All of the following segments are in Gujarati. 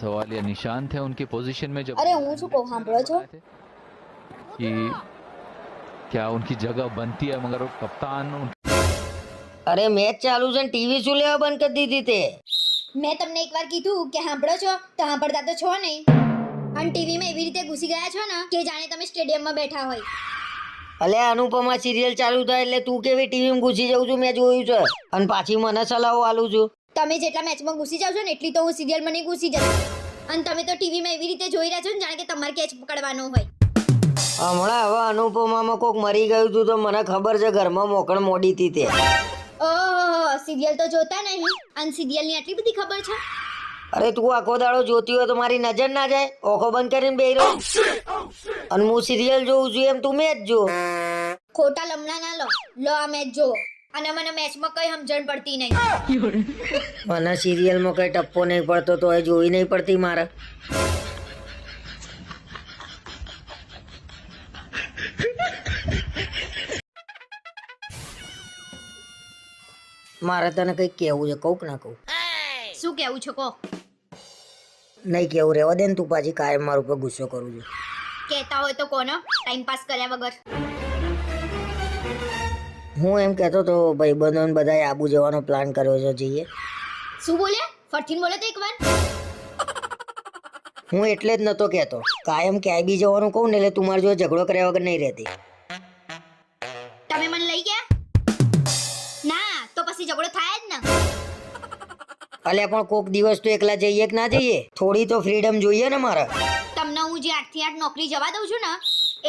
सवाल ये निशान थे उनकी पोजीशन में जब अरे હું શું કહું સાંભળો છો कि क्या उनकी जगह बनती है मगर वो कप्तान અરે મેચ ચાલુ છે ને ટીવી શું લેવા બંધ કરી દીધી તે? મેં તમને એકવાર કીધું કે સાંભળો છો તો સાંભળતા તો છો નહીં અને ટીવીમાં એવી રીતે ઘૂસી ગયા છો ને કે જાણે તમે સ્ટેડિયમમાં બેઠા હોય. અલે અનુપમા સિરિયલ ચાલુ થાય એટલે તું કેવી ટીવીમાં ઘૂસી જાઉં છું મેં જોયું છે અને પાછી મને સલાહો આલું છું. તમે જેટલા મેચમાં ઘૂસી જાવ છો ને એટલી તો હું સિરિયલમાં નહીં ઘૂસી જતી. અને તમે તો ટીવીમાં એવી રીતે જોઈ રહ્યા છો ને જાણે કે તમારે કેચ પકડવાનો હોય. હમણાં હવે અનુપમામાં કોક મરી ગયું હતું તો મને ખબર છે ઘરમાં મોકળ મોડી હતી તે. ઓહો સિરિયલ તો જોતા નહીં અને સિરિયલની આટલી બધી ખબર છે. અરે તું આખો દાડો જોતી હોય તો મારી નજર ના જાય? ઓખો બંધ કરીને બેહી રહો અને હું સિરિયલ જોઉં છું એમ તું મેચ જો. ખોટા લમણા ના લો આ મેચ જોવો અને મને મેચમાં કઈ સમજણ પડતી નહીં. મને સિરિયલમાં કઈ ટપ્પો નહીં પડતો તો એ જોઈ નહીં પડતી મારે. મારે તને કઈ કેવું છે કહું કે ના કહું? શું કેવું છો કહો. નહીં કેવું રહેવા દે ને તું પાછી કાયમ મારા ઉપર ગુસ્સો કરું છું. કહેતા હોય તો કોનો ટાઈમ પાસ કર્યા વગર. હું એમ કહેતો તો ભાઈબંધોને બધાએ આબુ જવાનો પ્લાન કર્યો છે, જઈએ? શું બોલ્યા? ફરતીને બોલે તો એકવાર. હું એટલે જ નતો કહેતો, કાયમ ક્યાંય બી જવાનું કહું ને એટલે તું મારી જોડે ઝઘડો કર્યા વગર નહીં રહેતી. તમે મને લઈ ગયા ના તો પછી ઝઘડો થાય જ ને. અલ્યા પણ કોક દિવસ તો એકલા જઈએ કે ના જઈએ? થોડી તો ફ્રીડમ જોઈએ ને મારે. તમને હું જે 8 થી 8 નોકરી જવા દઉં છું ને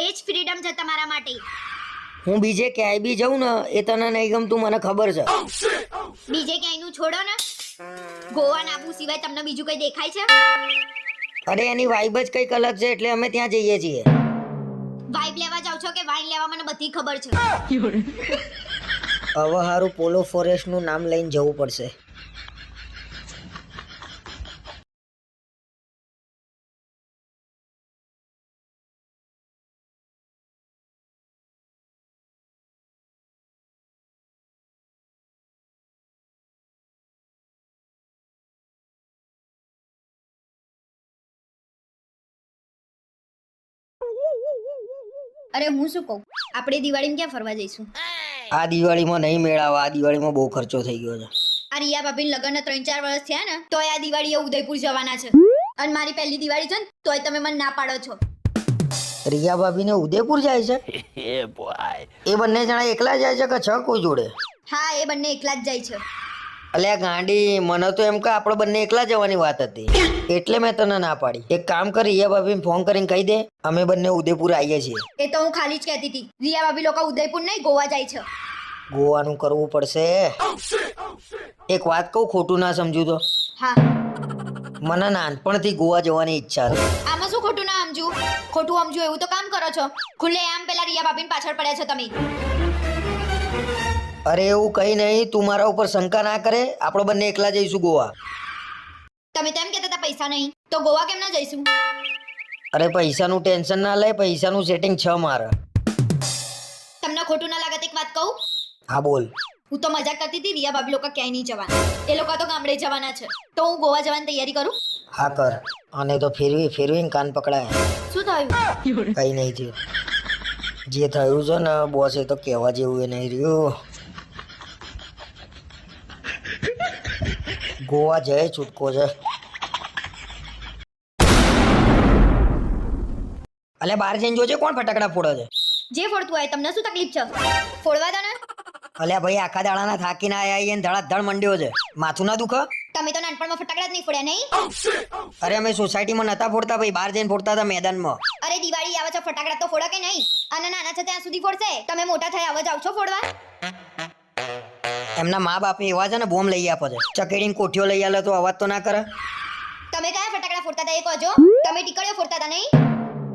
એ જ ફ્રીડમ છે તમારા માટે. હું બીજે ક્યાંય બી જાઉં ને એ તને નહીં ગમતું મને ખબર છે. બીજે ક્યાંયનું છોડો ને, ગોવા ને આબુ સિવાય તમને બીજું કઈ દેખાય છે? અરે એની વાઇબ જ કંઈક અલગ છે એટલે અમે ત્યાં જઈએ છીએ. વાઇબ લેવા જાવ છો કે વાઇન લેવા મને બધી ખબર છે. હવે હારું પોલો ફોરેસ્ટ નું નામ લઈને જવું પડશે. અરે હું શું કહું, આપણે દિવાળીમાં ક્યાં ફરવા જઈશું? આ દિવાળીમાં નહીં મેળાવા, આ દિવાળીમાં બહુ ખર્ચો થઈ ગયો છે. આ રિયા ભાભીના લગ્નના 3-4 વર્ષ થયા ને તોય આ દિવાળીએ ઉદયપુર જવાના છે અને મારી પહેલી દિવાળી છે ને તોય તમે મને ના પાડો છો. રિયા ભાભીને ઉદયપુર જાય છે? એ બંને જણા એકલા જાય છે કે છ કોઈ જોડે? હા એ બંને એકલા જ જાય છે. અલ્યા ગાંડી, મને તો એમ કે આપણે બંને એકલા જવાની વાત હતી એટલે મેં તને ના પાડી. એક કામ કર, રિયા ભાભીને ફોન કરીને કહી દે અમે બંને ઉદયપુર આવીએ છીએ. એ તો હું ખાલી જ કહેતી હતી. રિયા ભાભી લોકો ઉદયપુર નહીં ગોવા જાય છે. ગોવાનું કરવું પડશે. એક વાત કહું, ખોટું ના સમજુ તો? હા મને નાનપણથી ગોવા જવાની ઈચ્છા છે. આમાં શું ખોટું ના સમજુ? ખોટું સમજુ એવું તો કામ કરો છો. ખુલ્લે આમ પેલા રિયા ભાભીને પાછળ પડ્યા છો તમે. અરે એવું કઈ નહીં, તું મારા ઉપર શંકા ના કરે. આપણે બંને એકલા જઈશું ગોવા. તમે તેમ કહેતા હતા પૈસા નહીં તો ગોવા કેમ ના જઈશું? અરે પૈસાનું ટેન્શન ના લે, પૈસાનું સેટિંગ છે મારે. તમને ખોટું ના લાગે એક વાત કહું? હા બોલ. હું તો મજાક કરતી હતી. રિયા ભાભી લોકો ક્યાંય નહીં જવાના, એ લોકો તો ગામડે જવાના છે. તો હું ગોવા જવાની તૈયારી કરું. હા કર. અને તો ફેરવીને કાન પકડાય. શું થયું? કઈ નહીં થયું. જે થયું છે ને બોસ એ તો કહેવા જેવું એ નહીં રહ્યું. ગોવા જય છૂટકો છે. અલે બહાર જઈને જોજે કોણ ફટાકડા ફોડે છે. જે ફોડતું હોય તમને શું તકલીફ છે? ફોડવા દો ને. અલ્યા ભાઈ આખા દાડાના થાકીને આયા એને ધડાધડ મંડ્યો છે. માથું ના દુખે? તમે તો નાનપણમાં ફટાકડા જ નહીં ફોડ્યા નહીં? અરે અમે સોસાયટીમાં નતા ફોડતા ભાઈ, બહાર જઈને ફોડતા હતા મેદાનમાં. અરે દિવાળી આવે છે, ફટાકડા તો ફોડો કે નહીં? અને નાના છે ત્યાં સુધી ફોડશે. તમે મોટા થયા હવે જાવ છો ફોડવા? એમના મા બાપે એવા છે ને બોમ્બ લઈ આપે છે. ચકેડીને કોઠીઓ લઈ આલે તો અવાજ તો ના કરે. તમે કયા ફટાકડા ફોડતા હતા એ કહેજો. તમે ટીકડીઓ ફોડતા હતા નહીં?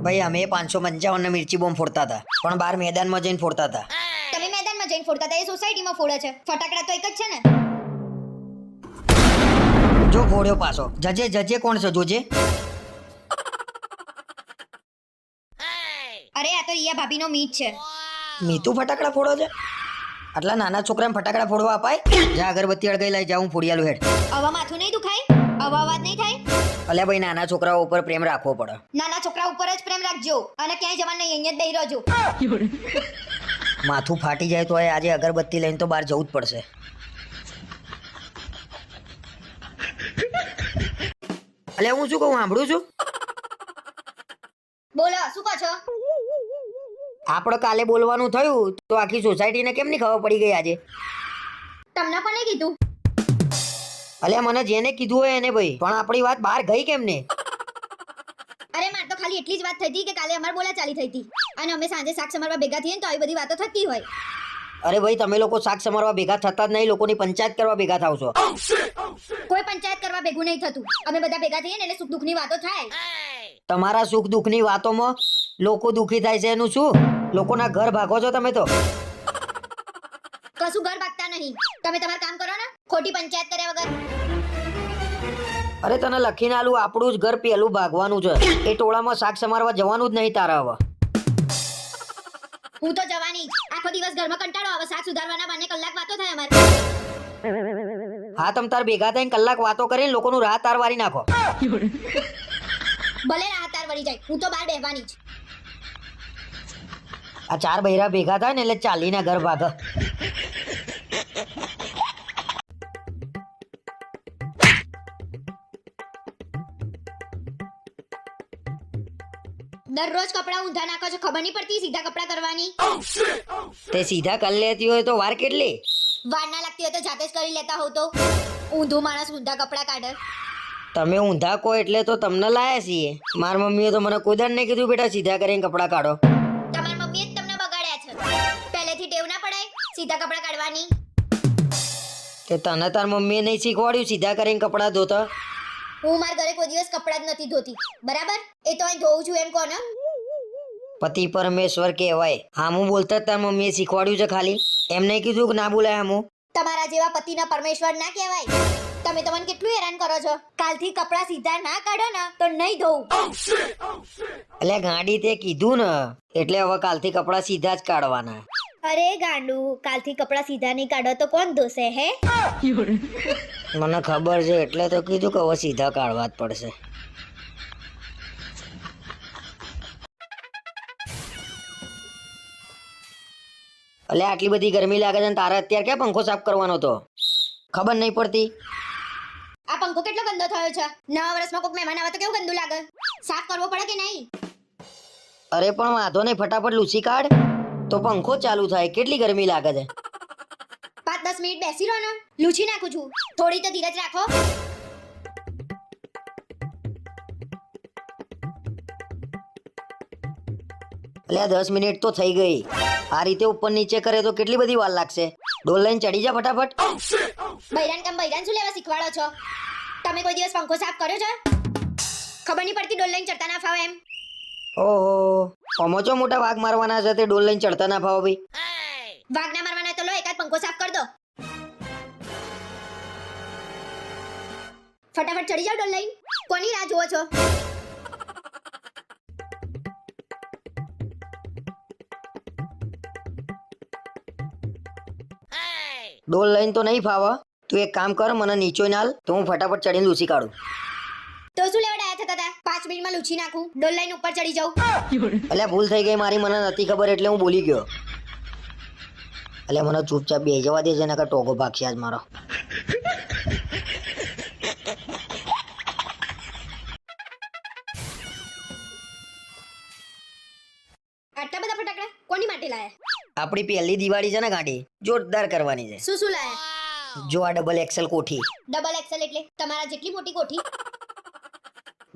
ભાઈ અમે 555 ને મિર્ચી બોમ્બ ફોડતા હતા, પણ બહાર મેદાનમાં જઈને ફોડતા હતા. તમે મેદાનમાં જઈને ફોડતા હતા, એ સોસાયટીમાં ફોડે છે. ફટાકડા તો એક જ છે ને. જો ફોડ્યો પાછો. જજે કોણ છે જોજે. અરે આ તો રિયા ભાભીનો મીત છે. મીતુ ફટાકડા ફોડો છે? આટલા નાના છોકરાને ફટાકડા ફોડવા અપાય? જા અગરબત્તી અડગાઈ લઈ જાઉં ફોડિયાલું હેડ. આવા માથું નહીં દુખાય? આવા અવાજ નહીં થાય? અલ્યા ભાઈ નાના છોકરાઓ ઉપર પ્રેમ રાખવો પડે. નાના છોકરા ઉપર જ પ્રેમ રાખજો અને ક્યાંય જવાનું નહીં, અહીંયા જ બેહી રહેજો. માથું ફાટી જાય તો આજે અગરબત્તી લઈને તો બહાર જવું જ પડશે. અલ્યા હું શું કહું, સાંભળું છું. બોલો શું કહો છો? આપણે કાલે બોલવાનું થયું તો આખી સોસાયટીને કેમ નહીં ખબર પડી ગઈ આજે? તમને કોને કીધું? અલ્યા મને જેને કીધું હોય એને ભાઈ, પણ આપણી વાત બહાર ગઈ કેમ ને? અરે માર તો ખાલી એટલી જ વાત થઈ હતી કે કાલે અમાર બોલાચાલી થઈ હતી અને અમે સાંજે શાક સમારવા ભેગા થઈએ ને તો આવી બધી વાતો થતી હોય. અરે ભાઈ તમે લોકો શાક સમારવા ભેગા થતા જ નહીં, લોકોની પંચાયત કરવા ભેગા થાવ છો. કોઈ પંચાયત કરવા ભેગું નહીં થતું. અમે બધા ભેગા થઈએ ને એટલે સુખ દુઃખની વાતો થાય. તમારા સુખ દુઃખની વાતોમાં લોકો દુઃખી થાય છે એનું શું? લોકોના ઘર ભાગો છો તમે તો. કશું ઘર ભાગતા નહીં. તમે તમારું કામ કરો ને, ખોટી પંચાયત કર્યા વગર. અરે તને લખીને આલું, આપણું જ ઘર પેલું ભાગવાનું છે. એ ટોળામાં શાક સમારવા જવાનું જ નહીં તારા હવે. હું તો જવાની જ. આખો દિવસ ઘરમાં કંટાળો આવે, શાક સુધારવાના બાને કલાક વાતો થાય અમારે. હા તમ તાર ભેગા થઈને કલાક વાતો કરીને લોકોનું રાહ તાર વારી નાખો. ભલે રાહતાર વળી જાય, હું તો બહાર બેહવાની જ. આ ચાર બૈરા ભેગા થાય ને એટલે ચાલીના ઘર ભાગે. દરરોજ કપડા ઊંધા નાખો છો, ખબર નહીં પડતી સીધા કપડા કરવાની. તે સીધા કરી લેતી હોય તો વાર કેટલી? વાર ના લાગતી હોય તો જાતે જ કરી લેતા હોવ તો. ઊંધું માણસ ઊંધા કપડા કાઢે. તમે ઊંધા કહો એટલે તો તમને લાયા છીએ. મારી મમ્મીએ તો મને કોઈ દાડ નહીં કીધું બેટા સીધા કરીને કપડા કાઢો. તમારી મમ્મીએ જ તમને બગાડ્યા છે. પહેલેથી ટેવ ના પડાય સીધા કપડા કાઢવાની. તે તને તાર મમ્મીએ નહીં શીખવાડ્યું સીધા કરીને કપડા ધોતા? હું મારા ઘરે કોઈ દિવસ કપડા જ નથી ધોતી, બરાબર? એ તો અહીં ધોઉં છું એમ કહો ને. પતિ પરમેશ્વર કહેવાય. હામું બોલતા જ તાર મમ્મીએ શીખવાડ્યું છે ખાલી, એમ નહીં કીધું કે ના બોલાય હામું? તમારા જેવા પતિના પરમેશ્વર ના કહેવાય. તમે તો મને કેટલું હેરાન કરો છો. કાલથી કપડા સીધા ના કાઢો ને તો નહીં ધોઉં. એટલે ગાડી તે કીધું ને એટલે હવે કાલથી કપડા સીધા જ કાઢવાના. અરે ગાંડુ, કાલથી કપડા સીધા નહીં કાઢો તો કોણ ધોશે હે? મને ખબર છે એટલે તો કીધું કે હવે સીધા કાઢવા જ પડશે. એટલે આટલી બધી ગરમી લાગે છે ને તારે અત્યારે ક્યાં પંખો સાફ કરવાનો તો? ખબર નહીં પડતી. આ પંખો કેટલો ગંદો થયો છે. નવા વર્ષમાં કોઈક મહેમાન આવે તો કેવું ગંદુ લાગે. સાફ કરવો પડે કે નહીં? અરે પણ વાંધો નહીં, ફટાફટ લૂસી કાઢ તો પંખો ચાલુ થાય. કેટલી ગરમી લાગે છે. 5-10 મિનિટ બેસી રહો ને, લૂછી નાખું છું. થોડી તો ધીરજ રાખો. એટલે 10 મિનિટ તો થઈ ગઈ. આ રીતે ઉપર નીચે કરે તો કેટલી બધી વાર લાગશે. ડોલ લઈને ચડી જા ફટાફટ. બૈરાન કામ બૈરાન શું લેવા શીખવાડો છો? તમે કોઈ દિવસ પંખો સાફ કર્યો છે? ખબર નહીં પડતી ડોલ લઈને ચડતા ના ફાવે એમ. ઓહો, પમોચો મોટા વાઘ મારવાના છે તે ડોલ લઈને ચડતા ના ફાવો ભાઈ. વાઘ ના મારવાના તો લો એકાદ પંખો સાફ કર દો. ફટાફટ ચડી જાઓ ડોલ લઈને. કોની રાહ જુઓ છો? ડોલ લઈને તો નહીં ફાવા. તું એક કામ કર, મને નીચો નાલ તો હું ફટાફટ ચડીને લૂસી કાઢું. તો શું લેવા ડાયા થતા હતા? 5 મિનિટમાં લૂછી નાખું, ડોલ લઈને ઉપર ચડી જાઉં. એટલે ભૂલ થઈ ગઈ મારી, મને નથી ખબર એટલે હું બોલી ગયો. એટલે મને ચૂપચાપ બે જવા દે છે, નકર ટોગો ભાગશે આજ મારો. આટલા બધા ફટાકડા કોની માટે લાયા? આપણી પહેલી દિવાળી છે ને ગાડી, જોરદાર કરવાની છે. શું શું લાયા? જો આ ડબલ એક્સેલ કોઠી. ડબલ એક્સેલ એટલે તમારા જેટલી મોટી કોઠી?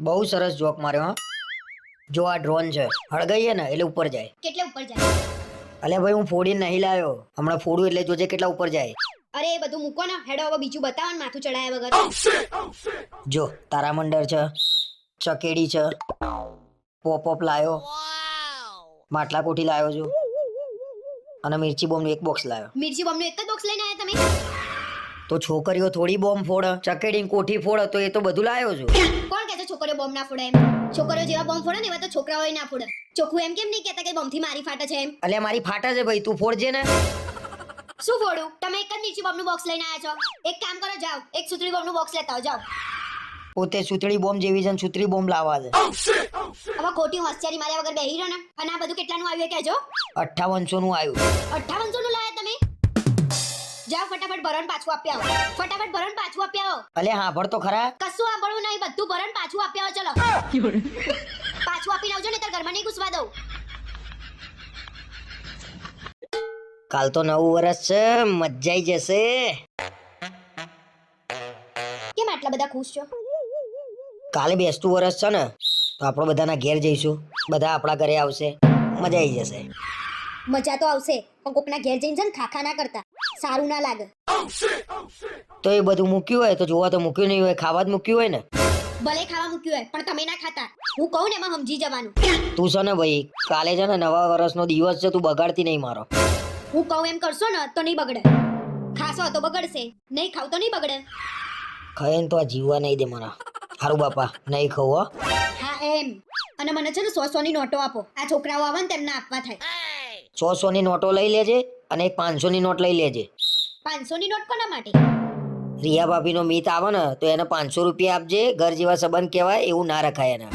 બહુ સરસ જોક માર્યો હા. જો આ ડ્રોન છે, હળગાઈએ ને એટલે ઉપર જાય. કેટલે ઉપર જાય? અલ્યા ભાઈ હું ફોડીને નહીં લાવ્યો, હમણાં ફોડું એટલે જોજે કેટલા ઉપર જાય. અરે એ બધું મૂકો ને, હેડો હવે બીજું બતાવો ને માથું ચડાયા વગર. જો તારામંડળ છે, ચકેડી છે, પોપઅપ લાયો, માટલા કોઠી લાયો છું અને મિર્ચી બોમ્બનું એક બોક્સ લાયો. મિર્ચી બોમ્બનું એક જ બોક્સ લઈને આયા તમે? તો છોકરીઓ થોડી બોમ્બ ફોડે, ચકેડીની કોઠી ફોડે તો એ તો બધું લાયો છું. કોણ કહે છે છોકરીઓ બોમ્બ ના ફોડે એમ? છોકરીઓ જેવા બોમ્બ ફોડે ને એવા તો છોકરાઓય ના ફોડે. ચોખ્ખું એમ કેમ નહીં કહેતા કે બોમ્બથી મારી ફાટે છે એમ? અલ્યા મારી ફાટા છે ભાઈ, તું ફોડજે ને. શું ફોડું? તમે એક જ મિર્ચી બોમ્બનું બોક્સ લઈને આયા છો. એક કામ કરો, જાઓ એક સુતળી બોમ્બનું બોક્સ લેતા આવો, જાઓ. પોતે સુતળી બોમ્બ જેવી છે ને સુતરી બોમ્બ લાવવા છે. હવે ખોટી હોશિયારી માર્યા વગર બેહી રહ્યો ને. અને આ બધું કેટલાનું આવ્યું એ કહેજો. 5800 નું આવ્યું. 5800 નું લાયા તમે? જાઓ ફટાફટ ભરણ પાછું આપી આવો. ફટાફટ ભરણ પાછું આપી આવો. અલે હાંભળ તો ખરા. કશું સાંભળવું નહીં, બધું ભરણ પાછું આપી આવો. ચલો પાછું આપીને આવજો ને તાર ઘરમાં નહીં ઘૂસવા દઉં. કાલ તો નવું વર્ષ છે, મજા આવી જશે. કેમ આટલા બધા ખુશ છો? કાલે બેસતું વર્ષ છે ને, તો આપણે બધાના ઘેર જઈશું, બધા આપણા ઘરે આવશે, મજા આવી જશે. મજા તો આવશે, પણ કોકના ઘેર જઈને છે ને ખાખા ના કરતા, સારું ના લાગે. તો એ બધું મૂક્યું હોય તો જોવા તો મૂક્યું નહીં હોય, ખાવા જ મૂક્યું હોય ને. ભલે ખાવા મૂક્યું હોય પણ તમે ના ખાતા. હું કહું ને એમાં સમજી જવાનું. તું છે ને ભાઈ, કાલે છે ને નવા વર્ષનો દિવસ છે, તું બગાડતી નહીં મારો. હું કહું એમ કરશો ને તો નહીં બગડે. ખાશો તો બગડશે, નહીં ખાવ તો નહીં બગડે. ખાઈને તો આ જીવવા નહીં દે મને. હારું બાપા, નહીં ખાવું હો. હા એમ. અને મને છે ને 100 ની નોટો આપો. આ છોકરાઓ આવે ને તેમને આપવા થાય. 100 ની નોટો લઈ લેજે અને એક 500 ની નોટ લઈ લેજે. 500 ની નોટ કોના માટે? રિયા ભાભીનો મીત આવે ને તો એને 500 રૂપિયા આપજે. ઘર જેવા સંબંધ કહેવાય, એવું ના રખાય એના.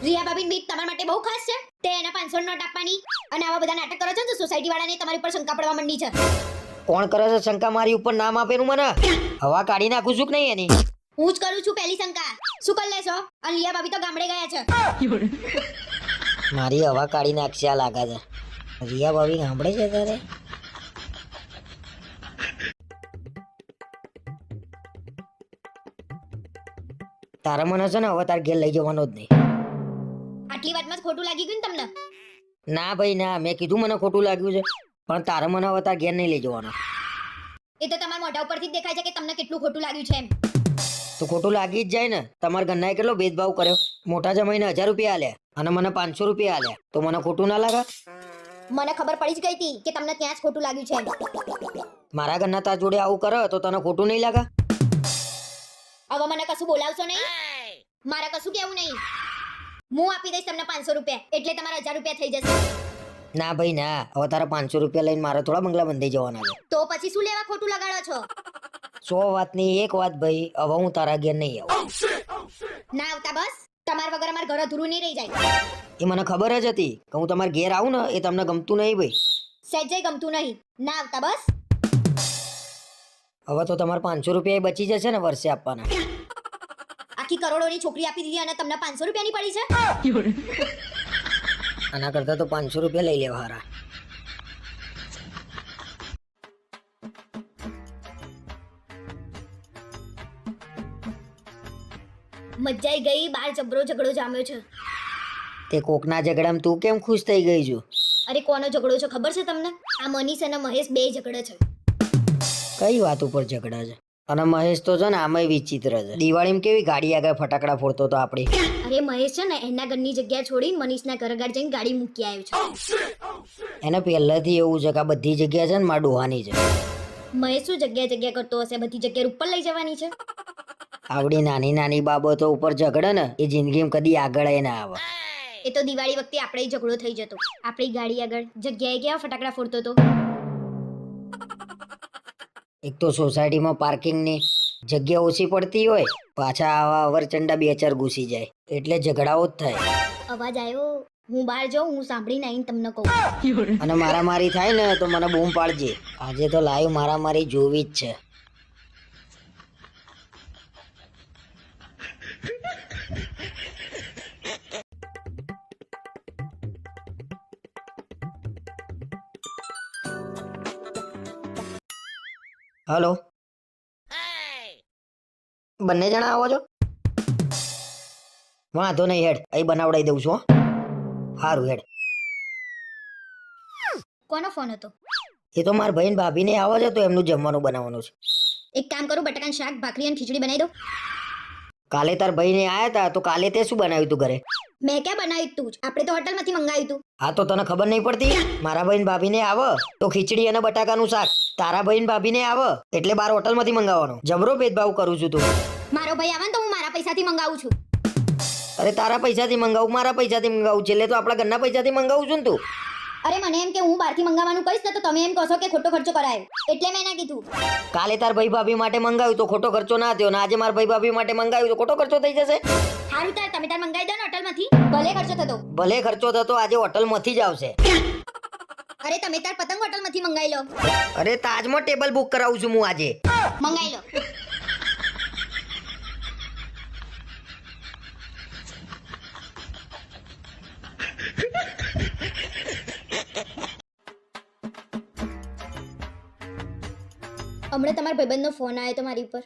રિયા ભાભી મીત તમારા માટે બહુ ખાસ છે. તે એને 500 ની નોટ આપવાની અને આવા બધા નાટક કરો છો ને તો સોસાયટી વાળાને તમારી ઉપર શંકા પડવા માંડી છે. કોણ કરે છે શંકા મારી ઉપર? નામ આપેલું મને હવા કાઢી નાખું છું કે નહીં એની? હું જ કરું છું પહેલી શંકા. શું કરી લેશો? અને રિયા ભાભી તો ગામડે ગયા છે. મારી હવા કાઢી નાખશે આ લાગે છે. રિયા ભાભી સાંભળે છે તારે? તારા મને છે ને હવે તાર ઘેર લઈ જવાનો જ નહીં. આટલી વાતમાં જ ખોટું લાગી ગયું ને તમને? ના ભાઈ ના, મેં કીધું મને ખોટું લાગ્યું છે, પણ તારે મને હવે તાર ઘેર નહીં લઈ જવાનો. એ તો તમારા મોઢા ઉપરથી જ દેખાય છે કે તમને કેટલું ખોટું લાગ્યું છે એમ. તો ખોટું લાગી જ જાય ને. તમારા ઘરનાએ કેટલો ભેદભાવ કર્યો. મોટા જમાઈને 1000 રૂપિયા આલ્યા અને મને 500 રૂપિયા આલ્યા, તો મને ખોટું ના લાગે? મને ખબર પડી જ ગઈ હતી કે તમને ત્યાં જ ખોટું લાગ્યું છે એમ. મારા ઘરના તાર જોડે આવું કરે તો તને ખોટું નહીં લાગે? હવે મને કશું બોલાવશો નહીં. મારે કશું કેવું નહીં. હું આપી દઈશ તમને 500 રૂપિયા, એટલે તમારા 1000 રૂપિયા થઈ જશે. ના ભાઈ ના, હવે તારા 500 રૂપિયા લઈને મારે થોડા બંગલા બંધાઈ જવાના છે. તો પછી શું લેવા ખોટું લગાડો છો? 100 વાતની એક વાત ભાઈ, હવે હું તારા ઘેર નહીં આવું. ના આવતા બસ. તમારા વગર અમાર ઘર અધૂરું નહીં રહી જાય. એ મને ખબર જ હતી કે હું તમારા ઘેર આવું ને એ તમને ગમતું નહીં ભાઈ. સહેજે ગમતું નહીં. ના આવતા બસ. હવે તો તમારે 500 રૂપિયા એ બચી જશે ને વર્ષે આપવાના. આખી કરોડોની છોકરી આપી દીધી અને તમને 500 રૂપિયાની પડી છે. આના કરતા તો 500 રૂપિયા લઈ લેવા હારા. મજા આવી ગઈ. બાર જબરો ઝઘડો જામ્યો છે. તે કોકના ઝઘડામાં તું કેમ ખુશ થઈ ગઈ છું? અરે કોનો ઝઘડો છે ખબર છે તમને? આ મનીષ અને મહેશ બે ઝઘડે છે. કઈ વાત ઉપર ઝઘડા છે? અને મહેશ તો છે ને આમાંય વિચિત્ર છે. દિવાળીમાં કેવી ગાડી આગળ ફટાકડા ફોડતો તો આપડી. અરે મહેશ છે ને એના ઘરની જગ્યા છોડીને મનીષના ઘર આગળ જઈને ગાડી મૂકી આવ્યો છે. એને પહેલાથી એવું છે કે આ બધી જગ્યા છે ને મારા ડોહાની છે. મહેશ શું જગ્યા કરતો હશે? બધી જગ્યા ઉપર લઈ જવાની છે. આવડી નાની નાની બાબતો ઉપર ઝઘડે ને એ જિંદગીમાં કદી આગળ ના આવે. એ તો દિવાળી વખતે આપણે ઝઘડો થઈ જતો. આપણી ગાડી આગળ જગ્યાએ કેવા ફટાકડા ફોડતો તો. એક તો સોસાયટીમાં પાર્કિંગની જગ્યા ઓછી પડતી હોય, પાછા આવા અવરચંડા 2-4 ઘૂસી જાય એટલે ઝઘડાઓ જ થાય. અવાજ આવ્યો. હું બહાર જાઉં, હું સાંભળીને આવીને તમને કહું. અને મારામારી થાય ને તો મને બૂમ પાડજે. આજે તો લાઈવ મારામારી જોવી જ છે. હલો, બંને જણા આવો છો? વાંધો નહીં, હેડ અહીં બનાવડાવી દઉં છું હો. સારું હેડ. કોનો ફોન હતો? એ તો મારા ભાઈ ને ભાભીને આવો છે તો એમનું જમવાનું બનાવવાનું છે. એક કામ કરું, બટાકાનું શાક, ભાખરી અને ખીચડી બનાવી દો. કાલે તાર ભાઈને આયા હતા તો કાલે તે શું બનાવ્યું તું ઘરે? મેં ક્યાં બનાવ્યું તું? આપણે તો હોટલમાંથી મંગાવ્યું તું. હા તો તને ખબર નહીં પડતી? મારા ભાઈ ને ભાભીને આવે તો ખીચડી અને બટાકાનું શાક, તારા ભાઈ ને ભાભીને આવે એટલે બાર હોટલમાંથી મંગાવવાનું. જબરો ભેદભાવ કરું છું તું. મારો ભાઈ આવે ને તો હું મારા પૈસાથી મંગાવું છું. અરે તારા પૈસાથી મંગાવું, મારા પૈસાથી મંગાવું છે એટલે તો આપણા ઘરના પૈસાથી મંગાવું છું ને તું. અરે મને એમ કે હું બહારથી મંગાવવાનું કહીશ ને તો તમે એમ કહો કે ખોટો ખર્ચો કરાયો એટલે મેં ના કીધું. કાલે તાર ભાઈ ભાભી માટે મંગાવ્યું તો ખોટો ખર્ચો ના થયો ને આજે મારા ભાઈ ભાભી માટે મંગાવ્યું તો ખોટો ખર્ચો થઈ જશે. હારું તાર તમે તાર મંગાવી દો ને હોટલમાંથી, ભલે ખર્ચો થતો. ભલે ખર્ચો થતો આજે હોટલમાંથી જ આવશે. અરે તમે તાર પતંગ હોટલમાંથી મંગાવી લો. અરે તાજમાં ટેબલ બુક કરાવું છું હું આજે. મંગાવી લો. હમણાં તમારા ભાઈબંધનો ફોન આવ્યો તો મારી ઉપર.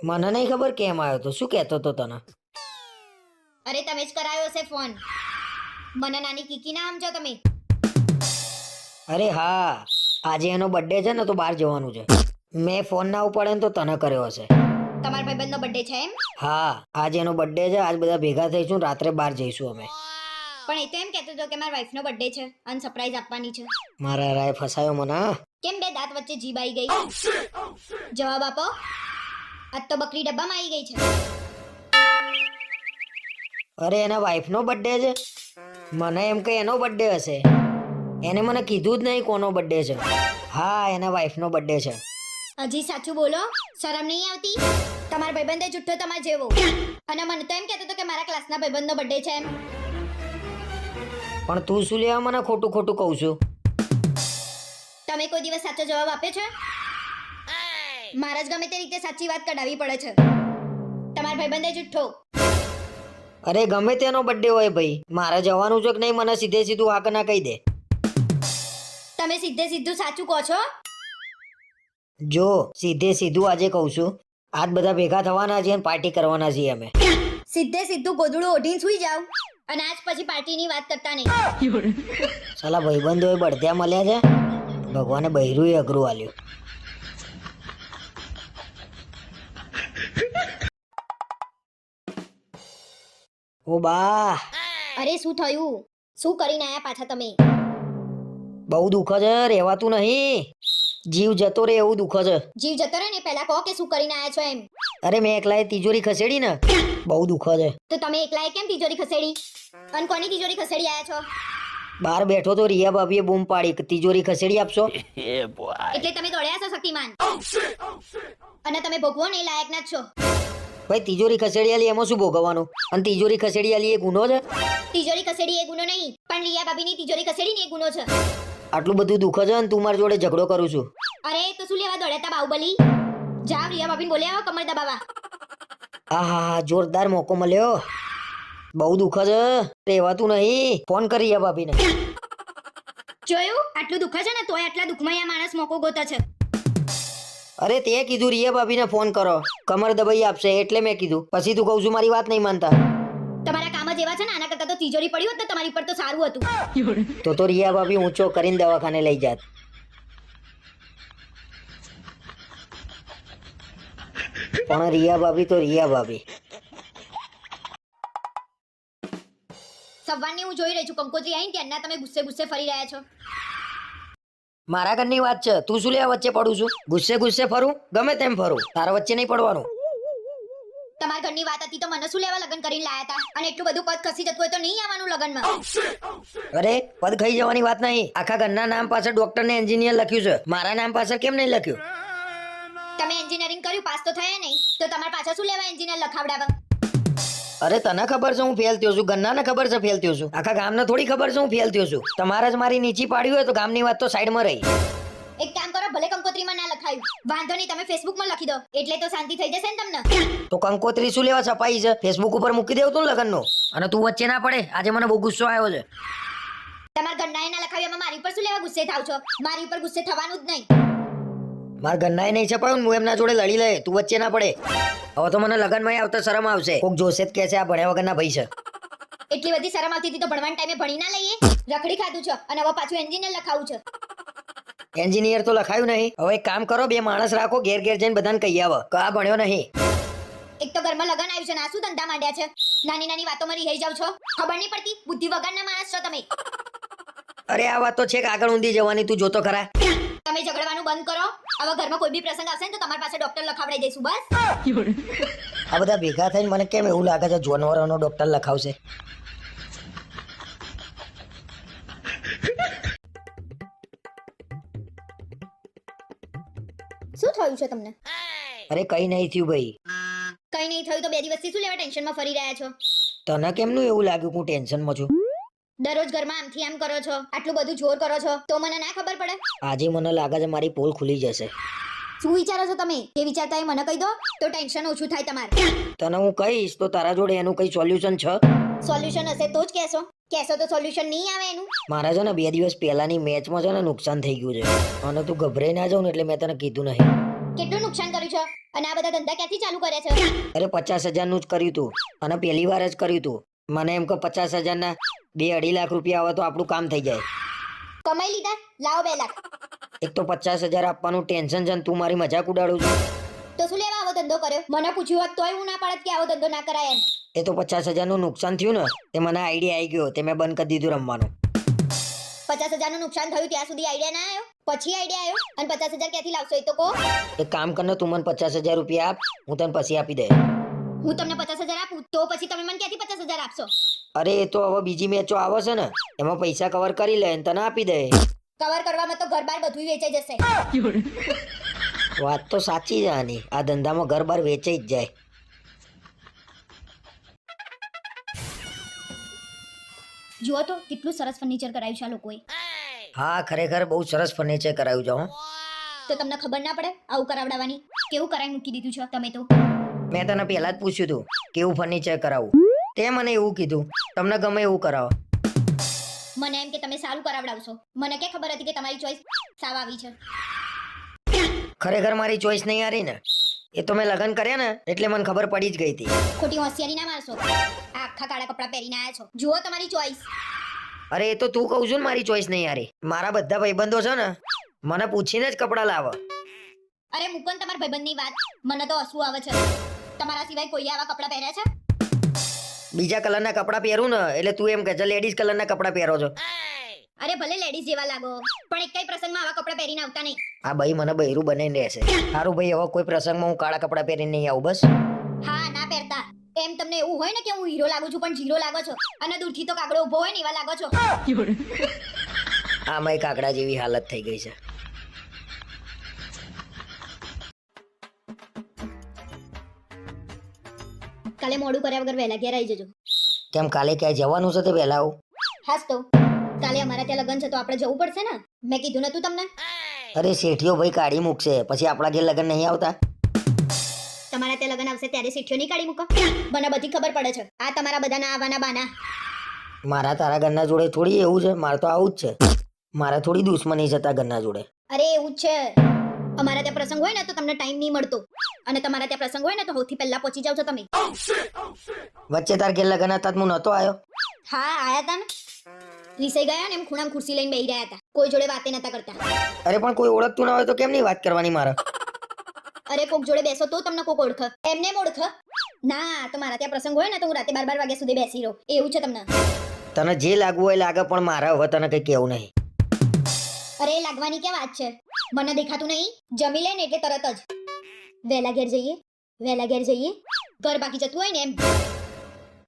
મને નહીં ખબર કેમ આવ્યો તો, શું કહેતો તો તને? અરે તમે જ કરાયો હશે ફોન. મને નાની કીકી ના સમજો તમે. અરે હા, આજે એનો બર્થડે છે ને તો બહાર જવાનું છે. મેં ફોન ના ઉપાડે ને તો તને કર્યો હશે. તમારા ભાઈબંધનો બર્થડે છે એમ? હા, આજે એનો બર્થડે છે. આજ બધા ભેગા થઈશું, રાત્રે બહાર જઈશું અમે. પણ એ તો એમ કહેતો હતો કે મારા વાઈફનો બર્થડે છે અને સરપ્રાઈઝ આપવાની છે. મારા રાય ફસાયો મને. કેમ બે દાંત વચ્ચે જીભ આવી ગઈ? જવાબ આપો. આજ તો બકરી ડબ્બામાં આવી ગઈ છે. અરે એના વાઈફનો બર્થડે છે. મને એમ કે એનો બર્થડે હશે. એને મને કીધું જ નહીં કોનો બર્થડે છે. હા, એના વાઈફનો બર્થડે છે. હજી સાચું બોલો, શરમ નહીં આવતી? તમારા ભાઈબંધે જુઠ્ઠો તમાર જેવો. અને મને તો એમ કહેતો હતો કે મારા ક્લાસના ભાઈબંધનો બર્થડે છે એમ. પણ તું શું લેવા મને ખોટું ખોટું કહું છું? તમે કોઈ દિવસ સાચો જવાબ આપ્યો છે? મારા જ ગમે તે રીતે સાચી વાત કઢાવી પડે છે. તમારા ભાઈબંધે જુઠ્ઠો. અરે ગમે તેનો બર્થડે હોય ભાઈ, મારે જવાનું છે કે નહીં મને સીધે સીધું હા કે ના કહી દે. તમે સીધે સીધું સાચું કહો છો? જો સીધે સીધું આજે કહું છું, આજ બધા ભેગા થવાના છીએ અને પાર્ટી કરવાના છીએ અમે. સીધે સીધું ગોદડું ઓઢીને સુઈ જાવ અને આજ પછી પાર્ટીની વાત કરતા નહીં. સાલા ભાઈબંધોએ બળદ્યા મળ્યા છે. ભગવાને બૈરું અઘરું આલ્યું. ઓ બા, અરે શું થયું? શું કરીને આયા પાછા તમે? બહુ દુઃખ છે, રહેવાતું નહીં. જીવ જતો રે એવું દુઃખ છે. જીવ જતો રહે ને પહેલા કહો કે શું કરીને આયા છો એમ. અરે મેં એકલાએ તિજોરી ખસેડી ને, બહુ દુઃખ છે. તો તમે એકલાએ કેમ તિજોરી ખસેડી? અને કોની તિજોરી ખસેડી આયા છો? બહાર બેઠો તો રિયા ભાભીએ બૂમ પાડી કે તિજોરી ખસેડી આપશો. એટલે તમે દોડ્યા છો શક્તિમાન. અને તમે ભોગવો ને એ લાયક ના જ છો. ભાઈ તિજોરી ખસેડી આલી એમાં શું ભોગવવાનું? અને તિજોરી ખસેડી આલી એ ગુનો છે? તિજોરી ખસેડી એ ગુનો નહીં, પણ રિયા ભાભીની તિજોરી ખસેડી ને એ ગુનો છે. આટલું બધું દુઃખ છે અને તું મારી જોડે ઝઘડો કરું છું. અરે તો શું લેવા દોડ્યા તા બાહુબલી? જાવ રિયા ભાભીને બોલ્યા આવો કમર દબાવા. આહા, જોરદાર મોકો મળ્યો. બહુ દુઃખ છે, રહેવાતું નહીં. ફોન કરી રિયા ભાભીને. જોયું? આટલું દુઃખ છે ને તોય આટલા દુઃખમાં આ માણસ મોકો ગોતે છે. અરે તે કીધું રિયા ભાભીને ફોન કરો, કમર દબાઈ આપશે એટલે મેં કીધું. પછી તું કહું છું મારી વાત નહીં માનતા. તમારા કામ જ એવા છે ને, આના કરતા તો તિજોરી પડી હોત તો તમારી પર તો સારું હતું. તો રિયા ભાભી ઊંચો કરીને દવાખાને લઈ જાત. પણ રિયા ભાભી તો રિયા ભાભી. સવારની હું જોઈ રહી છું કંકોત્રી આવીને ત્યારના તમે ગુસ્સે ગુસ્સે ફરી રહ્યા છો. મારા ઘરની વાત છે, તું શું લેવા વચ્ચે પડું છું? ગુસ્સે ગુસ્સે ફરું, ગમે તેમ ફરું, તારા વચ્ચે નહીં પડવાનું. તમારા ઘરની વાત હતી તો મને શું લેવા લગ્ન કરીને લાયા હતા? અને એટલું બધું પદ ખસી જતું હોય તો નહીં આવવાનું લગ્નમાં. અરે પદ ખાઈ જવાની વાત નહીં. આખા ઘરના નામ પાછળ ડોક્ટર ને એન્જિનિયર લખ્યું છે, મારા નામ પાછળ કેમ નહીં લખ્યું? તમે એન્જિનિયરિંગ કર્યું, પાસ તો થયા નહીં, તો તમારા પાછળ શું લેવા એન્જિનિયર લખાવડાવા? અરે તને ખબર છે હું ફેલ થયો છું, ઘરનાને ખબર છે ફેલ થયો છું, આખા ગામને થોડી ખબર છે હું ફેલ થયો છું. તમારે જ મારી નીચી પાડી હોય તો ગામની વાત તો સાઈડમાં રહી. એક કામ કરો, ભલે કંકોત્રીમાં ના લખાયું, વાંધો નહીં, તમે ફેસબુકમાં લખી દો એટલે તો શાંતિ થઈ જશે ને તમને. તો કંકોત્રી શું લેવા છપાઈ છે? ફેસબુક ઉપર મૂકી દેવું તું લગનનું. અને તું વચ્ચે ના પડે, આજે મને બહુ ગુસ્સો આવ્યો છે. તમારા ઘરનાએ ના લખાવ્યું, એમાં મારી ઉપર શું લેવા ગુસ્સે થાવ છો? મારી ઉપર ગુસ્સે થવાનું જ નહીં. મારા ઘરનાએ નહીં છપાયું, હું એમના જોડે લડી લે, તું વચ્ચે ના પડે. હવે તો મને લગનમાં આવતા શરમ આવશે. કોક જોશે જ કે છે આ ભણ્યા વગરના ભાઈ છે. એટલી બધી શરમ આવતી હતી તો ભણવાના ટાઈમે ભણી ના લઈએ? રખડી ખાધું છે અને હવે પાછું એન્જિનિયર લખાવું છે. એન્જિનિયર તો લખાયું નહીં. હવે એક કામ કરો, બે માણસ રાખો, ઘેર ઘેર જઈને બધાને કહી આવો કે આ ભણ્યો નહીં. એક તો ઘરમાં લગન આવ્યું છે ને આ શું ધંધા માંડ્યા છે? નાની નાની વાતોમાં રીહાઈ જાવ છો, ખબર નહીં પડતી? બુદ્ધિ વગરના માણસ છો તમે. અરે આ વાત તો છે કે આગળ ઊંધી જવાની, તું જોતો ખરા. તમે ઝઘડવાનું બંધ કરો. હવે ઘરમાં કોઈ બી પ્રસંગ આવશે ને તો તમારી પાસે ડોક્ટર લખાવડાઈ દઈશું બસ. આ બધા ભેગા થઈને મને કેમ એવું લાગે છે જાનવરોનો ડોક્ટર લખાવશે. થયું છે તમને? અરે કઈ નહીં થયું ભાઈ. કઈ નહીં થયું તો 2 દિવસથી શું લેવા ટેન્શનમાં ફરી રહ્યા છો? તને કેમનું એવું લાગ્યું કે હું ટેન્શનમાં છું? દરરોજ ઘરમાં આમથી આમ કરો છો, આટલું બધું જોર કરો છો, તો મને ના ખબર પડે? આજે મને લાગે છે મારી પોલ ખુલી જશે. શું વિચારો છો તમે? એ વિચારતા મને કહી દો તો ટેન્શન ઓછું થાય તમારે. તને હું કહીશ તો તારા જોડે એનું કઈ સોલ્યુશન છે? સોલ્યુશન હશે તો જ કહેશો તો સોલ્યુશન નહીં આવે એનું. મારા છે ને 2 દિવસ પહેલાની મેચમાં છે ને નુકસાન થઈ ગયું છે અને તું ગભરાઈ ના જાવ ને એટલે મેં તને કીધું નહીં. કેટલું નુકસાન કર્યું છે અને આ બધા ધંધા ક્યાંથી ચાલુ કર્યા છે? અરે 50,000 નું જ કર્યું તું અને પહેલી વાર જ કર્યું તું. મને એમ કે 50,000 ના 2-2.5 લાખ રૂપિયા આવે તો આપણું કામ થઈ જાય. કમાઈ લીધા? લાવો 2 લાખ. એક તો 50,000 આપવાનું ટેન્શન છે ને તું મારી મજાક ઉડાડું છું. તો શું લેવા આવો ધંધો કર્યો? મને પૂછ્યું હોત તોય હું ના પાડત કે આવો ધંધો ના કરાય એમ. એ તો 50,000 નું નુકસાન થયું ને તે મને આઈડિયા આવી ગયો તે મેં બંધ કરી દીધું રમવાનું. 50,000 નું નુકસાન થયું ત્યાં સુધી આઈડિયા ના આવ્યો? પછી આઈડિયા આવ્યો? અને 50,000 ક્યાંથી લાવશો એ તો કહો. એક કામ કર ને તું મને 50,000 રૂપિયા આપ હું તને પછી આપી દે. હું તમને 50,000 આપું તો પછી તમે મને ક્યાંથી 50,000 આપશો? અરે એ તો હવે બીજી મેચો આવે છે ને એમાં પૈસા કવર કરી લે અને તને આપી દે. કવર કરવામાં તો ઘર બાર બધું વેચાઈ જશે. વાત તો સાચી છે આની. આ ધંધામાં ઘર બાર વેચાઈ જ જાય. જુઓ તો કેટલું સરસ ફર્નિચર કરાવ્યું છે આ લોકોએ. હા ખરેખર બહુ સરસ ફર્નિચર કરાવ્યું છે હો. તો તમને ખબર ના પડે આવું કરાવડાવવાની? કેવું કરાવી મૂકી દીધું છે તમે તો. મેં તને પહેલા જ પૂછ્યું હતું કેવું ફર્નિચર કરાવું તે મને એવું કીધું તમને ગમે એવું કરાવો. મને એમ કે તમે સારું કરાવડાવશો. મને કે ખબર હતી કે તમારી ચોઈસ સાવ આવી છે. ખરેખર મારી ચોઈસ નહીં હારી ને. એ તો મેં લગ્ન કર્યા ને એટલે મને ખબર પડી જ ગઈ હતી. ખોટી હોશિયારી ના મારશો. આ આખા કાળા કપડાં પહેરીને આયા છો. જુઓ તમારી ચોઈસ. અરે એ તો તું કહું છું ને મારી ચોઈસ નહીં હારી. મારા બધા ભાઈબંધો છે ને મને પૂછીને જ કપડાં લાવે. અરે મૂકો ને તમારા ભાઈબંધની વાત. મને તો હસવું આવે છે. તમારા સિવાય કોઈએ આવા કપડાં પહેર્યા છે? બીજા કલરના કપડાં પહેરું ને એટલે તું એમ કહે છે લેડીઝ કલરના કપડાં પહેરો છો. અરે ભલે લેડીઝ જેવા લાગો પણ એક કઈ પ્રસંગમાં આવા કપડાં પહેરીને આવતા નહીં. આ ભાઈ મને બૈરું બનાવીને રહેશે. સારું ભાઈ હવે કોઈ પ્રસંગમાં હું કાળા કપડાં પહેરીને નહીં આવું બસ. હા ના પહેરતા. એમ તમને એવું હોય ને કે હું હીરો લાગુ છું પણ જીરો લાગો છો અને દૂરથી તો કાગડો ઊભો હોય ને એવા લાગો છો. આમાંય કાકડા જેવી હાલત થઈ ગઈ છે. કાલે મોડું કર્યા વગર વહેલા ઘેર આવી જજો. કેમ કાલે ક્યાંય જવાનું છે તે વહેલા આવું? હાસ તો કાલે અમારા ત્યાં લગ્ન છે તો આપણે જવું પડશે ને. મેં કીધું નતું તમને? અરે શેઠિયો ભાઈ કાઢી મૂકશે પછી આપણા ઘેર લગ્ન નહીં આવતા. તમારા ત્યાં લગ્ન આવશે ત્યારે શેઠિયો નહીં કાઢી મૂકો. મને બધી ખબર પડે છે. આ તમારા બધાના આવવાના બાના. મારા તારા ઘરના જોડે થોડી એવું છે. મારે તો આવું જ છે. મારે થોડી દુશ્મની છે તારા ઘરના જોડે. અરે એવું જ છે. અમારા ત્યાં પ્રસંગ હોય ને તો તમને ટાઈમ નહીં મળતો અને તમારા ત્યાં પ્રસંગ હોય ને તો સૌથી પહેલા પહોંચી જાવ છો તમે. વચ્ચે તાર ઘેર લગ્ન હતા હું નતો આવ્યો. હા આયા હતા ને. રીસાઈ ગયા ને એમ ખૂણામાં ખુરશી લઈને બેહી રહ્યા હતા. કોઈ જોડે વાતે નતા કરતા. અરે પણ કોઈ ઓળખતું ના હોય તો કેમ નહીં વાત કરવાની મારે? અરે કોક જોડે બેસો તો તમને કોક ઓળખ. એમને ઓળખ ના. તો મારા ત્યાં પ્રસંગ હોય ને તો હું રાતે 12 વાગ્યા સુધી બેસી રહું. એવું છે તમને? તને જે લાગવું હોય લાગે પણ મારે હવે તને કઈ કેવું નહીં. અરે લાગવાની કે વાત છે? મને દેખાતું નહીં. જમી લે ને એટલે તરત જ વહેલા ઘેર જઈએ. વહેલા ઘેર જઈએ. ઘર બાકી જતું હોય ને એમ.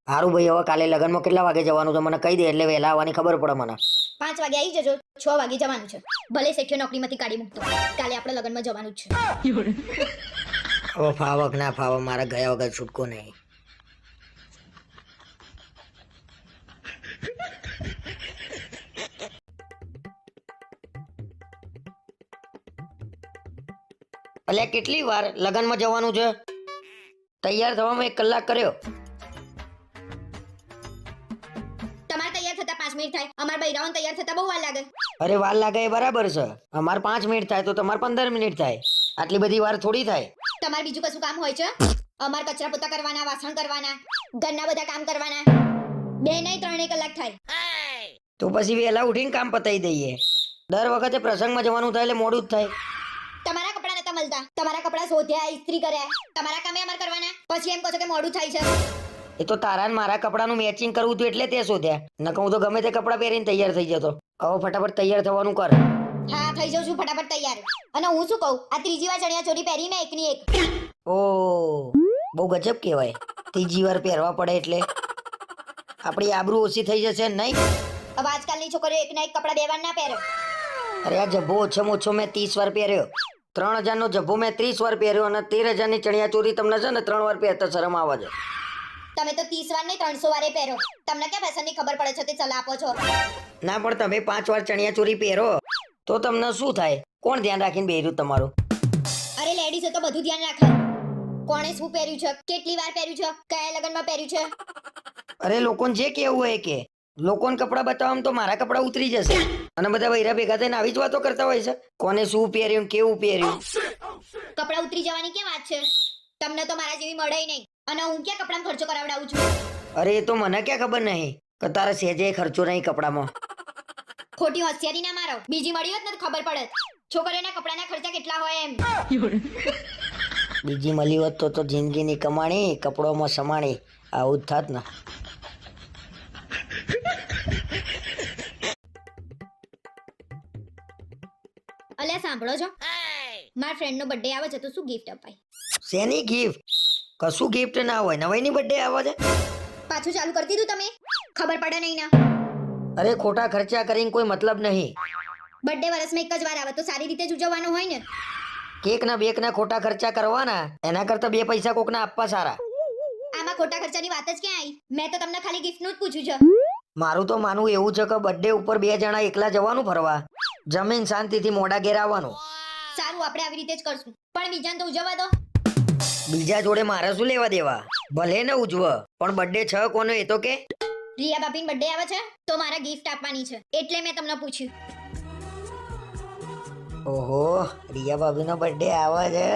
સારું ભાઈ હવે કાલે લગ્નમાં કેટલા વાગે જવાનું છે મને કહી દે એટલે વહેલા આવવાની ખબર પડે મને. 5 વાગે આવી જજો. 6 વાગે જવાનું છે. ભલે શેઠિયો નોકરીમાંથી કાઢી મૂકતો. કાલે આપણે લગ્નમાં જવાનું જ છે. હવે ફાવક ના ફાવ મારા ગયા વગર છૂટકો નહીં. અલ્યા કેટલી વાર લગનમાં જવાનું છે? તૈયાર થવામાં 1 કલાક કર્યો. તમારે તૈયાર થતા 5 મિનિટ થાય. અમાર બૈરાઓને તૈયાર થતા બહુ વાર લાગે. અરે વાર લાગે એ બરાબર છે. અમાર 5 મિનિટ થાય તો તમારે 15 મિનિટ થાય. આટલી બધી વાર થોડી થાય. તમારે બીજું કશું કામ હોય છે? અમાર કચરા પોતા કરવાના, વાસણ કરવાના, ઘરના બધા કામ કરવાના. 2 નહીં 3 કલાક થાય. તો પછી વહેલા ઉઠીને કામ પતાવી દઈએ. દર વખતે પ્રસંગમાં જવાનું થાય એટલે મોડું જ થાય. તમારા કપડા નતા મળતા. તમારા કપડા શોધ્યા, ઇસ્ત્રી કર્યા. તમારા કામે અમાર કરવાના. પછી એમ કહો છો કે મોડું થાય છે. એ તો તારા ને મારા કપડાનું મેચિંગ કરવું હતું એટલે તે શોધ્યા. નકર હું તો ગમે તે કપડાં પહેરીને તૈયાર થઈ જતો. હવે ફટાફટ તૈયાર થવાનું કર. હા થઈ જાઉં છું ફટાફટ તૈયાર. અને હું શું કહું, આ ત્રીજી વાર ચણિયા ચોરી પહેરી મેં એકની એક. ઓ બહુ ગજબ કહેવાય. ત્રીજી વાર પહેરવા પડે એટલે આપણી આબરૂ ઓછી થઈ જશે નહીં? હવે આજકાલની છોકરીઓ એકના એક કપડા 2 વાર ના પહેરે. અરે આ જબ્બો ઓછામાં ઓછો મેં 30 વાર પહેર્યો. 3,000 નો જબ્બો મેં 30 વાર પહેર્યો અને 13,000 ની ચણિયા ચોરી તમને છે ને 3 વાર પહેરતા શરમ આવે છે. તમે તો 30 વાર નહીં 300 વારે પહેરો. તમને ક્યાં ફેશનની ખબર પડે છે તે સલાહ આપો છો? ના પણ તમે 5 વાર ચણિયા ચોરી પહેરો તો તમને શું થાય? કોણ ધ્યાન રાખીને બેર્યું તમારું? અરે લેડીઝે તો બધું ધ્યાન રાખે. કોણે શું પહેર્યું છે, કેટલી વાર પહેર્યું છે, કયા લગનમાં પહેર્યું છે. અરે લોકોને જે કેવું હોય કે લોકોને કપડાં બતાવવામાં તો મારા કપડાં ઉતરી જશે અને બધા વૈરા ભેગા થઈને આવી જ વાતો કરતા હોય છે. કોને શું પહેર્યું કેવું પહેર્યું. કપડાં ઉતરી જવાની કેમ વાત છે? તમને તો મારા જેવી મળે નહીં અને હું ક્યાં કપડાં ખર્ચો કરાવડાવું છું? અરે એ તો મને ક્યાં ખબર નહીં કે તારે સેજે ખર્ચો નહીં કપડામાં. ખોટી હોશિયારી ના મારો. બીજી મળી હોત ને તો ખબર પડે છોકરીઓના કપડાના ખર્ચા કેટલા હોય એમ. બીજી મળી હોત તો જિંદગીની કમાણી કપડોમાં સમાણી આવું જ થાત ને. અલ્યા સાંભળો છો, મારા ફ્રેન્ડનો બર્થડે આવે છે તો શું ગિફ્ટ અપાય? શેની ગિફ્ટ? કશું ગિફ્ટ ના હોય. નવાઈની બર્થડે આવે છે. પાછું ચાલુ કરી દીધું તમે? ખબર પડે નહીં ના. અરે ખોટા ખર્ચા કરીને કોઈ મતલબ નહીં. બર્થડે વર્ષમાં એક જ વાર આવે તો સારી રીતે જ ઉજવવાનો હોય ને. કેક ના બેક ના ખોટા ખર્ચા કરવાના એના કરતા 2 પૈસા કોકને આપવા સારા. આમાં ખોટા ખર્ચાની વાત જ ક્યાં આવી? મેં તો તમને ખાલી ગિફ્ટનું જ પૂછ્યું છે. મારું તો માનવું એવું છે કે બર્થડે ઉપર 2 જણા એકલા જવાનું ફરવા, જમીન શાંતિથી મોડા ઘેર આવવાનું. સારું, આપણે આવી રીતે જ કરશું. પણ બીજાને તો ઉજવવા દો. બીજા જોડે મારે શું લેવા દેવા? ભલે ને ઉજવ પણ બર્થડે છે કોનો એ તો કે. રિયા ભાભીનો બર્થડે આવે છે તો મારે ગિફ્ટ આપવાની છે એટલે મેં તમને પૂછ્યું. ઓહો, રિયા ભાભીનો બર્થડે આવે છે.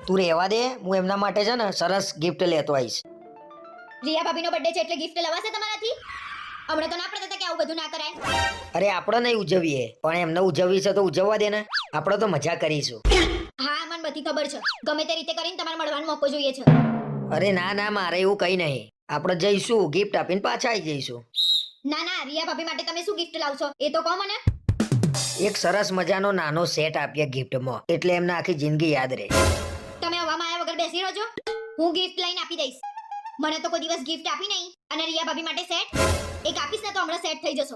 તું રહેવા દે, હું એમના માટે છે ને સરસ ગિફ્ટ લેતો આવીશ. રિયા ભાભીનો બર્થડે છે એટલે ગિફ્ટ લવાશે તમારાથી? હમણાં તો ના પડતા હતા કે આવું બધું ના કરાય. અરે આપણે નહીં ઉજવીએ પણ એમને ઉજવવી છે તો ઉજવવા દે ને. આપણે તો મજા કરીશું. હા, મને બધી ખબર છે. ગમે તે રીતે કરીને તમારે મળવાનો મોકો જોઈએ છે. અરે ના ના, મારે એવું કઈ નહીં. આપણે જઈશું, ગિફ્ટ આપીને પાછા આવી જઈશું. ના ના, રિયા ભાભી માટે તમે શું ગિફ્ટ લાવશો એ તો કહો મને. એક સરસ મજાનો નાનો સેટ આપીએ ગિફ્ટમાં એટલે એમને આખી જિંદગી યાદ રહે. તમે હવા માયા વગર બેસી રહો છો. હું ગિફ્ટ લઈને આપી દઈશ. મને તો કોઈ દિવસ ગિફ્ટ આપી નહીં અને રિયા ભાભી માટે સેટ એક આપીશ ને તો હમણાં સેટ થઈ જશો.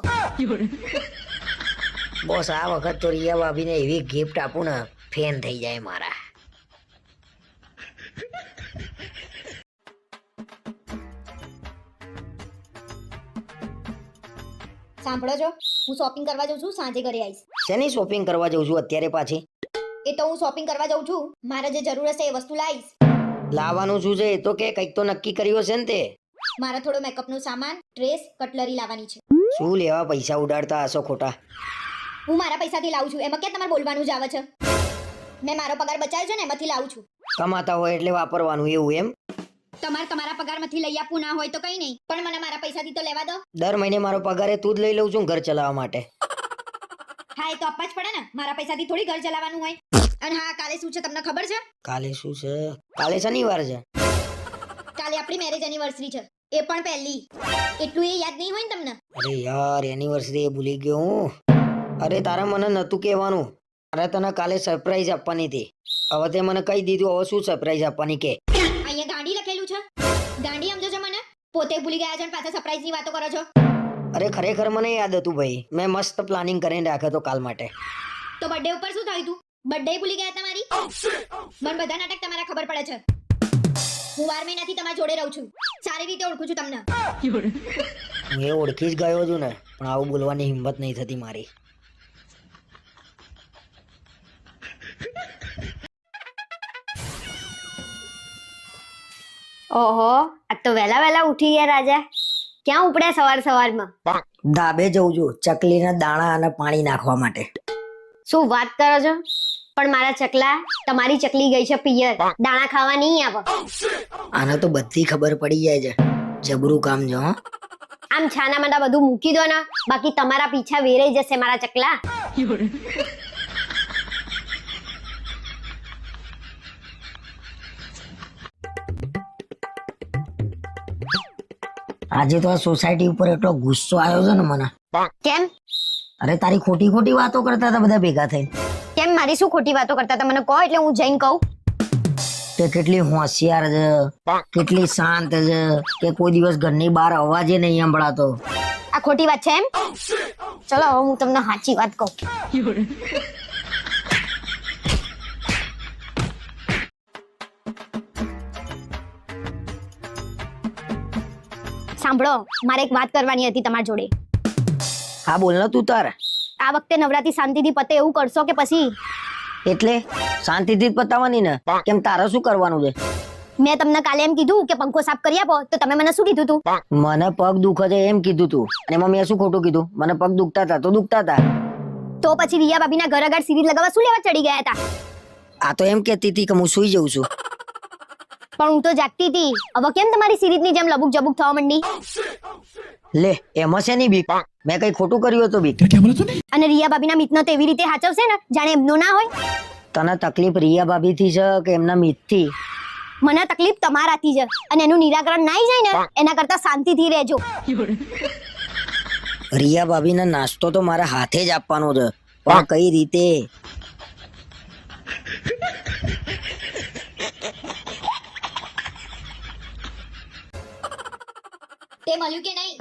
બોસ આ વખત તો રિયા ભાભીને એવી ગિફ્ટ આપું ને ફેન થઈ જાય મારા. સાંભળો છો, હું શોપિંગ કરવા જઉં છું, સાંજે ઘરે આવીશ. શેની શોપિંગ કરવા જઉં છું અત્યારે પાછી? એ તો હું શોપિંગ કરવા જઉં છું, મારે જે જરૂર હશે એ વસ્તુ લાવીશ. લાવવાનું શું છે એ તો કે કંઈક તો નક્કી કર્યું હશે ને તે. મારે થોડો મેકઅપનો સામાન, ડ્રેસ, કટલરી લાવવાની છે. શું લેવા પૈસા ઉડાડતા હશો ખોટા? હું મારા પૈસાથી લાવું છું, એમાં ક્યાં તમારે બોલવાનું જ આવે છે? મેં મારો પગાર બચાવ્યો છે ને એમાંથી લાવું છું. કમાતા હોય એટલે વાપરવાનું એવું એમ? તમારે તમારા પગારમાંથી લઈ આપવું ના હોય તો કઈ નહીં, પણ મને મારા પૈસાથી તો લેવા દો. દર મહિને મારો પગાર તું જ લઈ લઉં છું ઘર ચલાવવા માટે. હા, એ તો આપવા જ પડે ને. મારા પૈસાથી થોડી ઘર ચલાવવાનું હોય. અને હા, કાલે શું છે તમને ખબર છે? કાલે શું છે? કાલે શનિવાર છે. કાલે આપણી મેરેજ એનિવર્સરી છે, એ પણ પહેલી. એટલું એ યાદ નહીં હોય ને તમને? અરે યાર, એનિવર્સરી એ ભૂલી ગયો હું. અરે તારે મને નતું કહેવાનું. અરે તને કાલે સરપ્રાઈઝ આપવાની હતી. હવે તે મને કહી દીધું, હવે શું સરપ્રાઈઝ આપવાની કે? અહીંયા ગાંડી લખેલું છે. ગાંડી સમજો છો મને? પોતે ભૂલી ગયા છો અને પાછા સરપ્રાઈઝ ની વાતો કરો છો. અરે ખરેખર મને યાદ હતું ભાઈ. મેં મસ્ત પ્લાનિંગ કરીને રાખ્યો તો કાલ માટે. તો બર્થડે ઉપર શું થયું તું? બર્થડે ભૂલી ગયા તમારી? મને બધા નાટક તમારા ખબર પડે છે. હું 12 મહિનાથી તમારા જોડે રહું છું, સારી રીતે ઓળખું છું તમને. હું એ ઓળખી જ ગયો છું ને, પણ આવું બોલવાની હિંમત નહીં થતી મારી. ઓહો, આજ તો વહેલા વહેલા ઉઠી ગયા રાજા. ક્યાં ઉપડ્યા સવાર સવારમાં? ધાબે જઉં છું ચકલીના દાણા અને પાણી નાખવા માટે. શું વાત કરો છો? પણ મારા ચકલા, તમારી ચકલી ગઈ છે પિયર, દાણા ખાવા નહીં આવે. આને તો બધી ખબર પડી જાય છે. જબરું કામ છે હો. આમ છાના માના બધું મૂકી દો ને, બાકી તમારા પીછા વેરાઈ જશે મારા ચકલા. આજે તો આ સોસાયટી ઉપર એટલો ગુસ્સો આવ્યો છે ને મને. કેમ? અરે તારી ખોટી ખોટી વાતો કરતા હતા બધા ભેગા થઈને. કેમ મારી શું ખોટી વાતો કરતા હતા મને કહો એટલે હું જઈને કહું. તે કેટલી હોશિયાર છે, કેટલી શાંત છે, કે કોઈ દિવસ ઘરની બહાર અવાજે નહીં સંભળાતો. આ ખોટી વાત છે એમ? ચલો હવે હું તમને સાચી વાત કહું. સાંભળો, મારે એક વાત કરવાની હતી તમારી જોડે. હા બોલ ને તું તાર. આ વખતે નવરાત્રી શાંતિથી પતે એવું કરશો કે પછી? એટલે શાંતિથી જ પતાવવાની ને. કેમ તારે શું કરવાનું છે? મેં તમને કાલે એમ કીધું કે પંખો સાફ કરી આપો, તો તમે મને શું કીધું તું? મને પગ દુખે છે એમ કીધું તું, અને એમાં મેં શું ખોટું કીધું? મને પગ દુખતા હતા તો દુખતા હતા. તો પછી રિયા ભાભીના ઘર આગળ સિરીઝ લગાવવા શું લેવા ચડી ગયા હતા? આ તો એમ કહેતી હતી કે હું સુઈ જઉં છું. પણ હું તો જાગતી હતી. હવે કેમ તમારી સિરીઝની જેમ લબુક જબુક થવા માંડી? લે એમાં શેની બીક? મેં કઈ ખોટું કર્યું હતું બીક? અને રિયા ભાભીના મિતનો તો એવી રીતે હાચવશે ને જાણે એમનો ના હોય. તને તકલીફ રિયા ભાભી થી છે કે એમના મિતથી? મને તકલીફ તમારાથી છે, અને એનું નિરાકરણ ના જાય ને એના કરતા શાંતિથી રહેજો. રિયા ભાભીને નાસ્તો તો મારા હાથે જ આપવાનો છે, પણ કઈ રીતે? તે મળ્યું કે નહીં?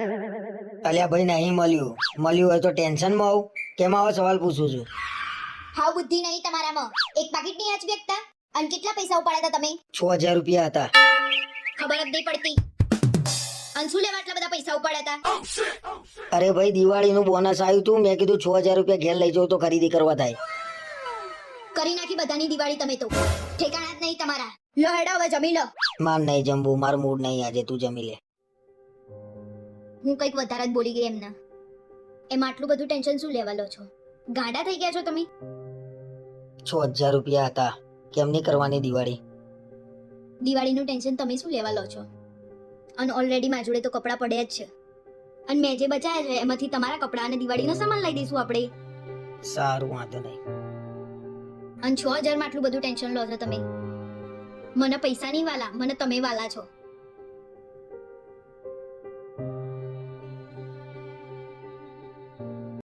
અલ્યા ભાઈ નહીં મળ્યું. મળ્યું હોય તો ટેન્શનમાં આવું. કેમ આવા સવાલ પૂછું છું? હાવ બુદ્ધિ નહીં તમારામાં. એક પાકીટ નહીં આચવી શકતા? અને કેટલા પૈસા ઉપાડ્યા હતા તમે? 6000 રૂપિયા હતા. ખબર જ નહીં પડતી. અને શું લેવા આટલા બધા પૈસા ઉપાડ્યા હતા? અરે ભાઈ દિવાળીનું બોનસ આવ્યું તું, મેં કીધું 6000 રૂપિયા ઘેર લઈ જાઉં તો ખરીદી કરવા થાય. કરી નાખી બધાની દિવાળી તમે તો. ઠેકાણા જ નહીં તમારા. લો હેડો હવે જમી લો. માર નહીં જમવું, માર મૂડ નહીં આજે, તું જમી લે. હું કંઈક વધારે જ બોલી ગઈ એમના. એમાં આટલું બધું ટેન્શન શું લેવા લો છો? ગાંડા થઈ ગયા છો તમે? 6000 રૂપિયા હતા. કેમ નહીં કરવાની દિવાળી? દિવાળીનું ટેન્શન તમે શું લેવા લો છો? અને ઓલરેડી મારા જોડે તો કપડાં પડ્યા જ છે. અને મેં જે બચાયા છે એમાંથી તમારા કપડાં અને દિવાળીનો સામાન લઈ દઈશું આપણે. સારું, વાંધો નહીં. અને 6000 માં આટલું બધું ટેન્શન લો છો તમે? મને પૈસા નહીં વાલા, મને તમે વાલા છો.